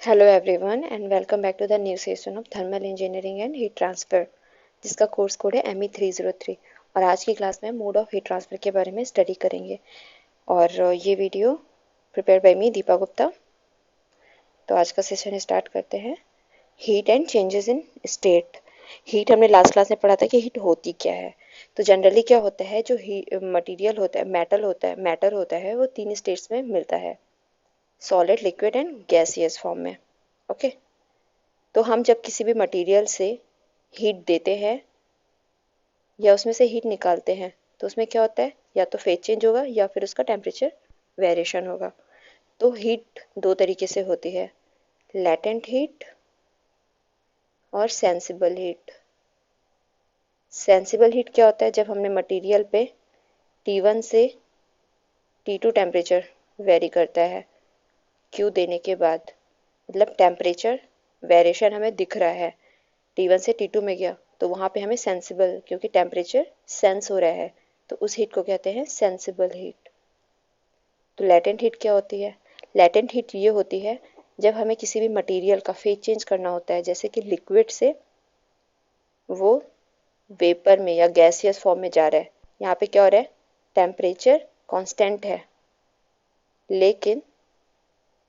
Hello everyone and welcome back to the new session of Thermal Engineering and Heat Transfer जिसका course code है ME303 और आज की class में mode of heat transfer के बारे में स्टडी करेंगे और ये वीडियो प्रिपेयर बाय मी दीपा गुप्ता। तो आज का सेशन स्टार्ट करते हैं। Heat and changes in state. Heat हमने लास्ट क्लास में पढ़ा था कि हीट होती क्या है। तो जनरली क्या होता है, जो मटेरियल होता है, मैटर होता है वो तीन स्टेट्स में मिलता है, solid, liquid and gaseous form में। ओके तो हम जब किसी भी मटेरियल से हीट देते हैं या उसमें से हीट निकालते हैं तो उसमें क्या होता है, या तो फेज चेंज होगा या फिर उसका टेम्परेचर वेरिएशन होगा। तो हीट दो तरीके से होती है, लैटेंट हीट और सेंसिबल हीट। सेंसिबल हीट क्या होता है, जब हमने मटेरियल पे T1 से T2 टेम्परेचर वेरी करता है Q देने के बाद, मतलब टेम्परेचर वेरिएशन हमें दिख रहा है, T1 से T2 में गया तो वहाँ पे हमें सेंसिबल, क्योंकि टेम्परेचर सेंस हो रहा है तो उस हीट को कहते हैं सेंसिबल हीट। तो लेटेंट हीट क्या होती है? लेटेंट हीट ये होती है जब हमें किसी भी मटेरियल का फेज चेंज करना होता है, जैसे कि लिक्विड से वो वेपर में या गैसियस फॉर्म में जा रहा है। यहाँ पे क्या हो रहा है, टेम्परेचर कांस्टेंट है लेकिन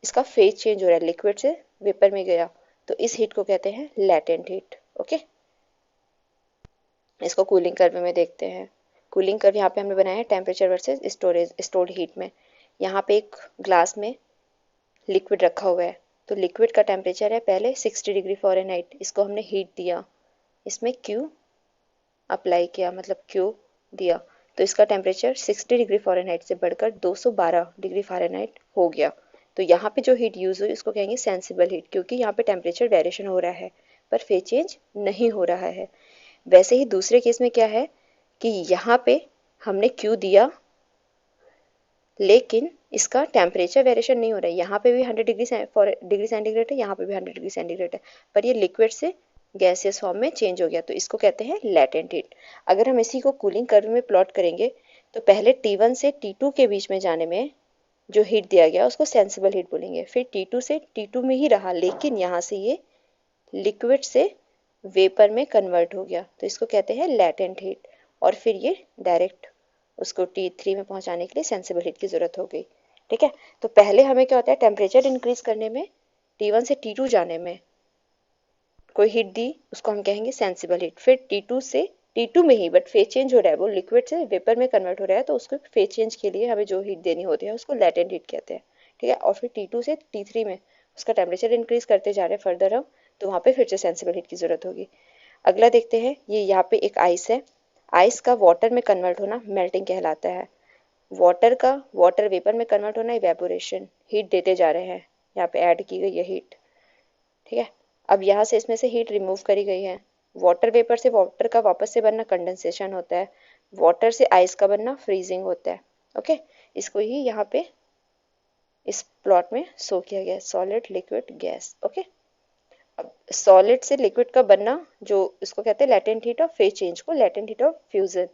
इसका फेज चेंज हो रहा है, लिक्विड से वेपर में गया, तो इस हीट को कहते हैं लेटेंट हीट। ओके इसको कूलिंग कर्व में देखते हैं। कूलिंग कर्व यहाँ पे हमने बनाया है temperature versus storage, stored heat में। यहाँ पे एक ग्लास में लिक्विड रखा हुआ है, तो लिक्विड का टेम्परेचर है पहले 60 डिग्री फ़ारेनहाइट, इसको हमने हीट दिया, इसमें क्यू अप्लाई किया, मतलब क्यू दिया, तो इसका टेम्परेचर 60 डिग्री फ़ारेनहाइट से बढ़कर 212 डिग्री फ़ारेनहाइट हो गया। तो यहाँ पे जो हीट यूज़ हुई इसको कहेंगे सेंसिबल हीट, क्योंकि यहाँ पे टेम्परेचर वेरिएशन हो रहा है पर फेज चेंज नहीं हो रहा है। वैसे ही दूसरे केस में क्या है कि यहाँ पे हमने क्यू दिया लेकिन इसका टेम्परेचर वेरिएशन नहीं हो रहा है, यहाँ पे भी 100 डिग्री सेंटीग्रेड है, यहाँ पे भी 100 डिग्री सेंटीग्रेड है, पर ये लिक्विड से गैसियस फॉर्म में चेंज हो गया, तो इसको कहते हैं लेटेंट हीट। अगर हम इसी को कूलिंग कर्व में प्लॉट करेंगे तो पहले T1 से T2 के बीच में जाने में जो हीट दिया गया उसको सेंसिबल हीट बोलेंगे, फिर T2 से T2 में ही रहा लेकिन यहाँ से ये लिक्विड से वेपर में कन्वर्ट हो गया, तो इसको कहते हैं लेटेंट हीट। और फिर ये डायरेक्ट उसको T3 में पहुंचाने के लिए सेंसिबल हीट की जरूरत हो गई। ठीक है, तो पहले हमें क्या होता है, टेम्परेचर इंक्रीज करने में, T1 से T2 जाने में कोई हीट दी उसको हम कहेंगे सेंसिबल हीट, फिर T2 से T2 में ही बट फेज चेंज हो रहा है, वो लिक्विड से वेपर में कन्वर्ट हो रहा है, तो उसको फेज चेंज के लिए हमें जो हीट देनी होती है उसको लेटेंट हीट कहते हैं। ठीक है, और फिर T2 से T3 में उसका टेम्परेचर इंक्रीज करते जा रहे हैं फर्दर हम, तो वहाँ पे फिर से सेंसिबल हीट की जरूरत होगी। अगला देखते हैं, ये यहाँ पे एक आइस है, आइस का वाटर में कन्वर्ट होना मेल्टिंग कहलाता है। वाटर का वाटर वेपर में कन्वर्ट होना इवेपोरेशन। हीट देते जा रहे हैं, यहाँ पे ऐड की गई है हीट। ठीक है, अब यहाँ से इसमें से हीट रिमूव करी गई है, वाटर वेपर से वाटर का वापस से बनना कंडेंसेशन होता है, वाटर से आइस का बनना फ्रीजिंग होता है। ओके इसको ही यहाँ पे इस प्लॉट में शो किया गया है, सॉलिड, लिक्विड, गैस। ओके अब सॉलिड से लिक्विड का बनना जो इसको कहते हैं latent heat of phase change को लेटेंट हीट ऑफ फ्यूजन,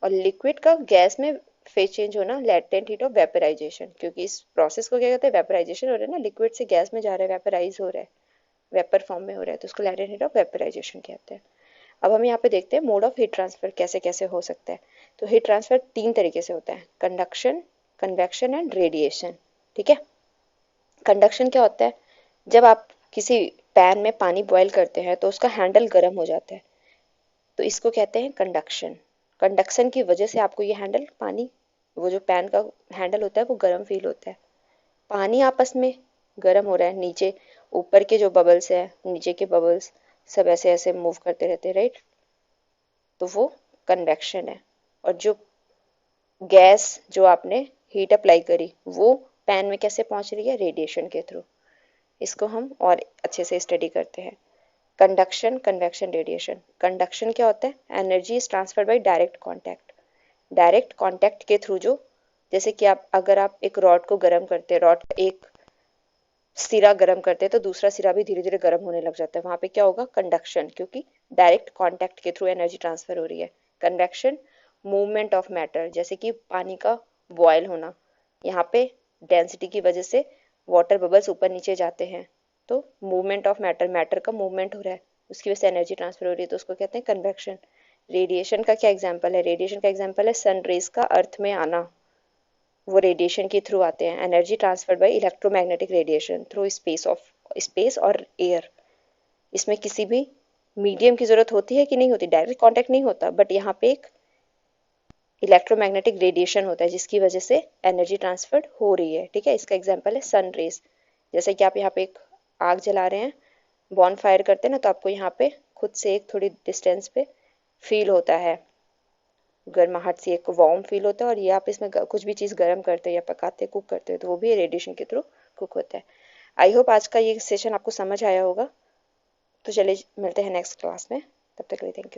और लिक्विड का गैस में फेज चेंज होना लेटेंट हीट ऑफ वेपराइजेशन, क्योंकि इस प्रोसेस को क्या कहते हैं, वेपराइजेशन हो रहा है ना, लिक्विड से गैस में जा रहा है, वेपराइज हो रहा है, वेपर फॉर्म में हो रहा है, तो उसको लेटेंट हीट ऑफ वेपराइजेशन कहते हैं। अब हम यहाँ पे देखते हैं मोड ऑफ हीट ट्रांसफर कैसे कैसे हो सकता है। तो हीट ट्रांसफर तीन तरीके से होता है, कंडक्शन, कन्वेक्शन एंड रेडिएशन। ठीक है, कंडक्शन क्या होता है, जब आप किसी पैन में पानी बॉईल करते हैं तो उसका हैंडल गर्म हो जाता है, तो इसको कहते हैं कंडक्शन। कंडक्शन की वजह से आपको ये हैंडल पानी, वो जो पैन का हैंडल होता है वो गर्म फील होता है। पानी आपस में गर्म हो रहा है, नीचे ऊपर के जो बबल्स है, नीचे के बबल्स सब ऐसे ऐसे मूव करते रहते हैं, राइट, तो वो कन्वेक्शन है। और जो गैस जो आपने हीट अप्लाई करी वो पैन में कैसे पहुंच रही है, रेडिएशन के थ्रू। इसको हम और अच्छे से स्टडी करते हैं। Conduction, convection, radiation. कंडक्शन क्या होता है, energy is transferred by direct contact. Direct contact के थ्रू, जो जैसे कि आप अगर आप एक रॉड को गर्म करते हैं, रॉड का एक सिरा गर्म करते हैं तो दूसरा सिरा भी धीरे धीरे गर्म होने लग जाता है, वहां पे क्या होगा, कंडक्शन, क्योंकि डायरेक्ट कांटेक्ट के थ्रू एनर्जी ट्रांसफर हो रही है। कन्वेक्शन, मूवमेंट ऑफ मैटर, जैसे कि पानी का बॉयल होना, यहाँ पे डेंसिटी की वजह से वाटर बबल्स ऊपर नीचे जाते हैं, तो मूवमेंट ऑफ मैटर, मैटर का मूवमेंट हो रहा है, उसकी वजह से एनर्जी ट्रांसफर हो रही है, तो उसको कहते हैं कन्वेक्शन। रेडिएशन का क्या एग्जाम्पल है? रेडिएशन का एग्जाम्पल है सन रेज का अर्थ में आना, वो रेडिएशन के थ्रू आते हैं। Energy transferred by electromagnetic radiation through space और एयर। इसमें किसी भी मीडियम की जरूरत होती है कि नहीं होती? डायरेक्ट कांटेक्ट नहीं होता, बट यहाँ पे एक इलेक्ट्रोमैग्नेटिक रेडिएशन होता है जिसकी वजह से एनर्जी ट्रांसफर्ड हो रही है। ठीक है, इसका एग्जांपल है सन रेज। जैसे कि आप यहाँ पे एक आग जला रहे हैं, बॉन फायर करते हैं ना, तो आपको यहाँ पे खुद से एक थोड़ी डिस्टेंस पे फील होता है, गर्माहट सी एक वार्म फील होता है, और ये आप इसमें कुछ भी चीज़ गर्म करते हैं या पकाते हैं, कुक करते हैं, तो वो भी रेडिएशन के थ्रू कुक होता है। आई होप आज का ये सेशन आपको समझ आया होगा। तो चलिए मिलते हैं नेक्स्ट क्लास में, तब तक के लिए थैंक यू।